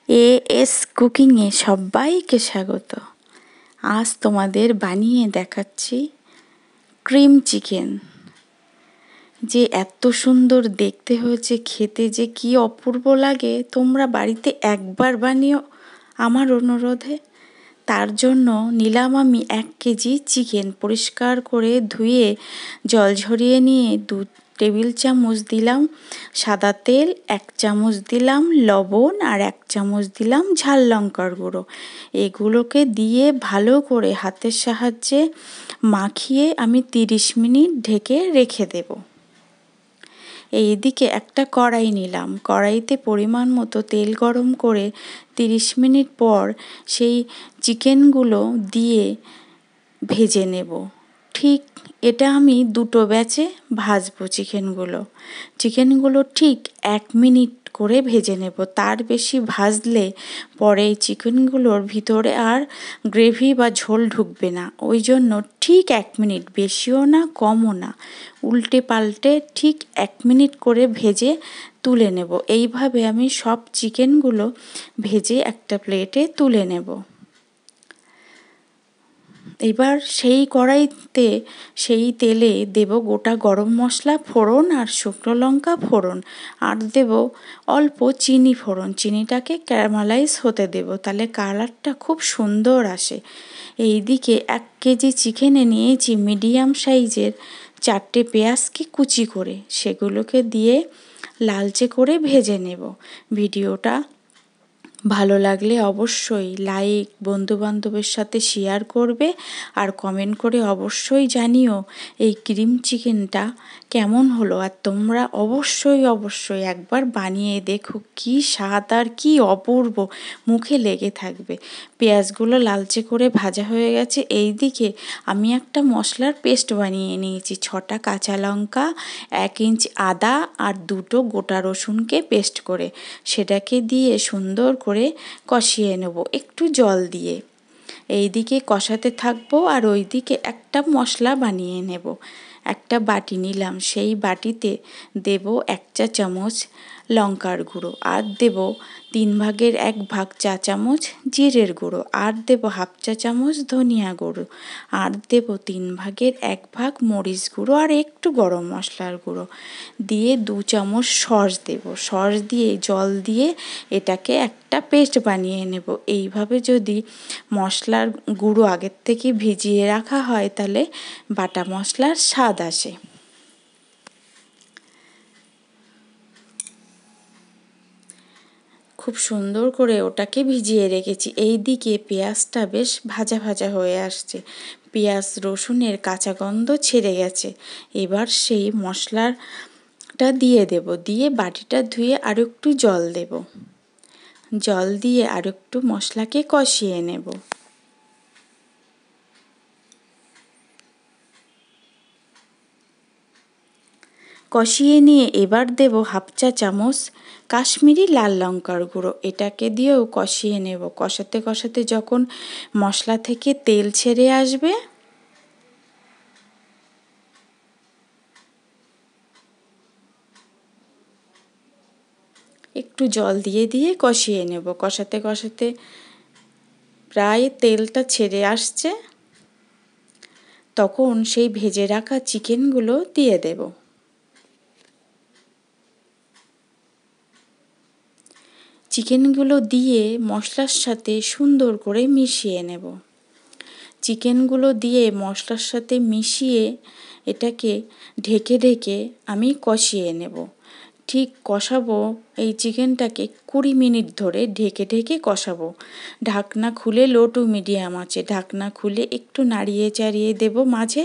As কুকিংয়ে সবাইকে স্বাগত। আজ তোমাদের বানিয়ে দেখাচ্ছি ক্রিম চিকেন। যে এত সুন্দর দেখতে হয়েছে, খেতে যে কি অপূর্ব লাগে, তোমরা বাড়িতে একবার বানিও আমার অনুরোধে। তার জন্য নিলাম আমি 1 কেজি চিকেন। পরিষ্কার করে ধুয়ে জল ঝরিয়ে নিয়ে 2 টেবিল চামচ দিলাম সাদা তেল, 1 চামচ দিলাম লবণ আর 1 চামচ দিলাম ঝাল লঙ্কার গুঁড়ো। এগুলোকে দিয়ে ভালো করে হাতের সাহায্যে মাখিয়ে আমি 30 মিনিট ঢেকে রেখে দেব। এইদিকে একটা কড়াই নিলাম, কড়াইতে পরিমাণ মতো তেল গরম করে 30 মিনিট পর সেই চিকেনগুলো দিয়ে ভেজে নেব। ঠিক এটা আমি 2টো ব্যাচে ভাজবো চিকেনগুলো ঠিক 1 মিনিট করে ভেজে নেব। তার বেশি ভাজলে পরে চিকেনগুলোর ভিতরে আর গ্রেভি বা ঝোল ঢুকবে না। ওই জন্য ঠিক 1 মিনিট, বেশিও না কমও না, উল্টে পাল্টে ঠিক 1 মিনিট করে ভেজে তুলে নেব। এইভাবে আমি সব চিকেনগুলো ভেজে একটা প্লেটে তুলে নেব। এবার সেই কড়াইতে সেই তেলে দেব গোটা গরম মশলা ফোড়ন আর শুকনো লঙ্কা ফোড়ন, আর দেব অল্প চিনি ফোড়ন। চিনিটাকে ক্যারামেলাইজ হতে দেব, তাহলে কালারটা খুব সুন্দর আসে। এইদিকে 1 কেজি চিকেনে নিয়েছি মিডিয়াম সাইজের 4টে পেঁয়াজকে কুচি করে, সেগুলোকে দিয়ে লালচে করে ভেজে নেব। ভিডিওটা ভালো লাগলে অবশ্যই লাইক, বন্ধুবান্ধবের সাথে শেয়ার করবে আর কমেন্ট করে অবশ্যই জানিও এই ক্রিম চিকেনটা কেমন হলো। আর তোমরা অবশ্যই একবার বানিয়ে দেখো, কি স্বাদ আর কি অপূর্ব, মুখে লেগে থাকবে। পেঁয়াজগুলো লালচে করে ভাজা হয়ে গেছে। এইদিকে আমি একটা মশলার পেস্ট বানিয়ে নিয়েছি। 6টা কাঁচা লঙ্কা, 1 ইঞ্চ আদা আর 2টো গোটা রসুনকে পেস্ট করে, সেটাকে দিয়ে সুন্দর করে কষিয়ে নেব একটু জল দিয়ে। এইদিকে কষাতে থাকবো আর ওইদিকে একটা মশলা বানিয়ে নেব। একটা বাটি নিলাম, সেই বাটিতে দেব 1 চা চামচ লঙ্কার গুঁড়ো, আর দেব 1/3 ভাগ চা চামচ জিরের গুঁড়ো, আর দেব 1/2 চা চামচ ধনিয়া গুঁড়ো, আর দেব 1/3 ভাগ মরিচ গুঁড়ো আর একটু গরম মশলার গুঁড়ো দিয়ে 2 চামচ সস দেব। সস দিয়ে জল দিয়ে এটাকে একটা পেস্ট বানিয়ে নেব। এইভাবে যদি মশলার গুঁড়ো আগের থেকে ভিজিয়ে রাখা হয়, তাহলে বাটা মশলার স্বাদ আসে। খুব সুন্দর করে ওটাকে ভিজিয়ে রেখেছি। এই দিকে পেঁয়াজটা বেশ ভাজা ভাজা হয়ে আসছে, পেঁয়াজ রসুনের কাঁচা গন্ধ ছেড়ে গেছে। এবার সেই মশলাটা দিয়ে দেব, দিয়ে বাটিটা ধুয়ে আর একটু জল দেব। জল দিয়ে আর একটু মশলাকে কষিয়ে নেব। কষিয়ে নিয়ে এবার দেব 1/2 চা চামচ কাশ্মীরি লাল লঙ্কার গুঁড়ো। এটাকে দিয়েও কষিয়ে নেব। কষাতে কষাতে যখন মশলা থেকে তেল ছেড়ে আসবে, একটু জল দিয়ে দিয়ে কষিয়ে নেব। কষাতে কষাতে প্রায় তেলটা ছেড়ে আসছে, তখন সেই ভেজে রাখা চিকেনগুলো দিয়ে দেব। চিকেনগুলো দিয়ে মশলার সাথে সুন্দর করে মিশিয়ে নেব। চিকেনগুলো দিয়ে মশলার সাথে মিশিয়ে এটাকে ঢেকে ঢেকে আমি কষিয়ে নেব। ঠিক কষাবো এই চিকেনটাকে 20 মিনিট ধরে ঢেকে ঢেকে কষাবো। ঢাকনা খুলে লো টু মিডিয়াম আছে, ঢাকনা খুলে একটু নাড়িয়ে চাড়িয়ে দেব মাঝে,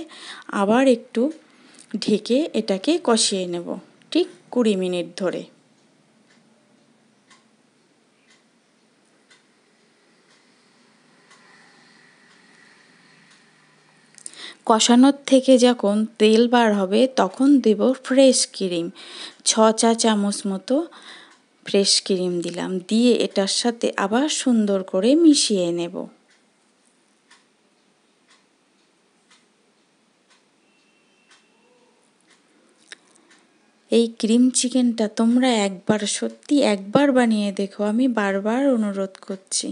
আবার একটু ঢেকে এটাকে কষিয়ে নেব ঠিক 20 মিনিট ধরে। কষানোর থেকে যখন তেল বার হবে, তখন দেব ফ্রেশ ক্রিম। 6 চা চামচ মতো ফ্রেশ ক্রিম দিলাম, দিয়ে এটার সাথে আবার সুন্দর করে মিশিয়ে নেব। এই ক্রিম চিকেনটা তোমরা সত্যি একবার বানিয়ে দেখো, আমি বারবার অনুরোধ করছি।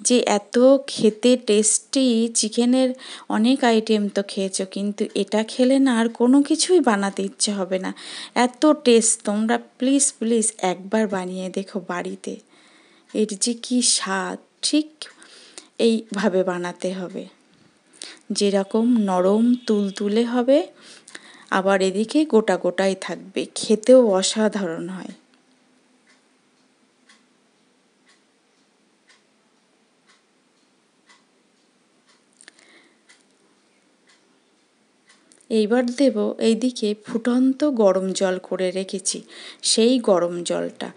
যে এত খেতে টেস্টি চিকেনের অনেক আইটেম তো খেয়েছো, কিন্তু এটা খেলে না আর কোনো কিছুই বানাতে ইচ্ছে হবে না, এত টেস্ট। তোমরা প্লিজ প্লিজ একবার বানিয়ে দেখো বাড়িতে, এর যে কী স্বাদ। ঠিক এইভাবে বানাতে হবে, যেরকম নরম তুলতুলে হবে, আবার এদিকে গোটা গোটাই থাকবে, খেতেও অসাধারণ হয়। এইবার দেব এইদিকে ফুটন্ত গরম জল করে রেখেছি, সেই গরম জলটা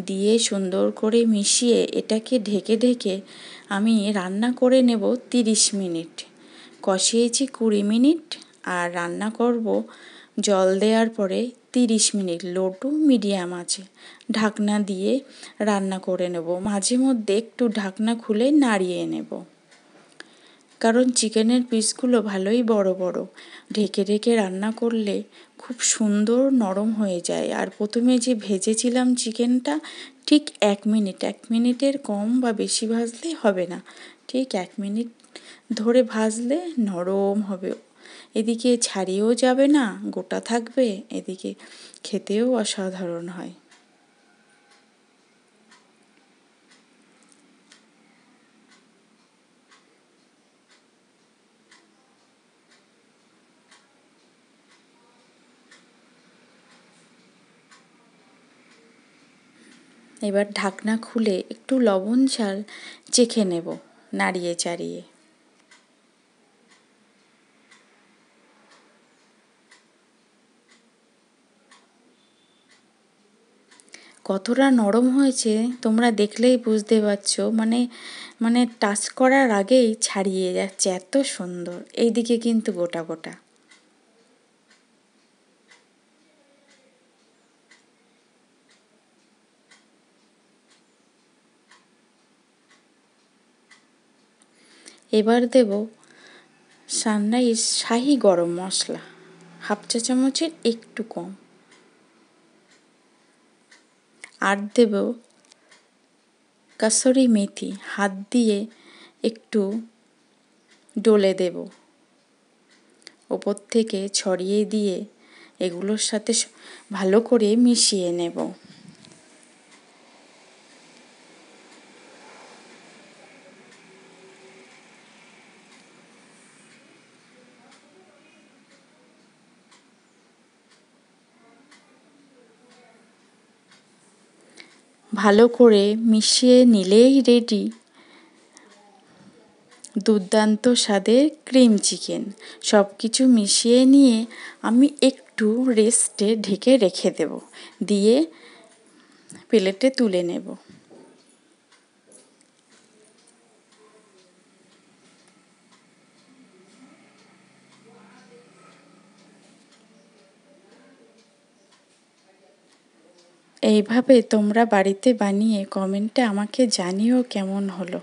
দিয়ে সুন্দর করে মিশিয়ে এটাকে ঢেকে ঢেকে আমি রান্না করে নেব 30 মিনিট। কষিয়েছি 20 মিনিট, আর রান্না করব জল দেওয়ার পরে 30 মিনিট লো টু মিডিয়াম আছে ঢাকনা দিয়ে রান্না করে নেব। মাঝে মধ্যে একটু ঢাকনা খুলে নাড়িয়ে নেব, কারণ চিকেনের পিসগুলো ভালোই বড় বড়। ঢেকে ঢেকে রান্না করলে খুব সুন্দর নরম হয়ে যায়। আর প্রথমে যে ভেজেছিলাম চিকেনটা, ঠিক 1 মিনিট, 1 মিনিটের কম বা বেশি ভাজলে হবে না, ঠিক 1 মিনিট ধরে ভাজলে নরম হবে, এদিকে ছাড়িয়েও যাবে না, গোটা থাকবে, এদিকে খেতেও অসাধারণ হয়। এবার ঢাকনা খুলে একটু লবণ ঝাল চেখে নেব নাড়িয়ে চাড়িয়ে। কতটা নরম হয়েছে তোমরা দেখলেই বুঝতে পারছো, মানে মানে টাচ করার আগেই ছাড়িয়ে যাচ্ছে, এত সুন্দর। এইদিকে কিন্তু গোটা গোটা। এবার দেব সানরাইজ শাহি গরম মশলা, হাফ চা চামচের একটু কম। আর দেব কাসুরি মেথি, হাত দিয়ে একটু ডলে দেব, ওপর থেকে ছড়িয়ে দিয়ে এগুলোর সাথে ভালো করে মিশিয়ে নেব। ভালো করে মিশিয়ে নিলেই রেডি দুর্দান্ত স্বাদের ক্রিম চিকেন। সব কিছু মিশিয়ে নিয়ে আমি একটু রেস্টে ঢেকে রেখে দেব, দিয়ে প্লেটে তুলে নেব। এইভাবে তোমরা বাড়িতে বানিয়ে কমেন্টে আমাকে জানিও কেমন হলো।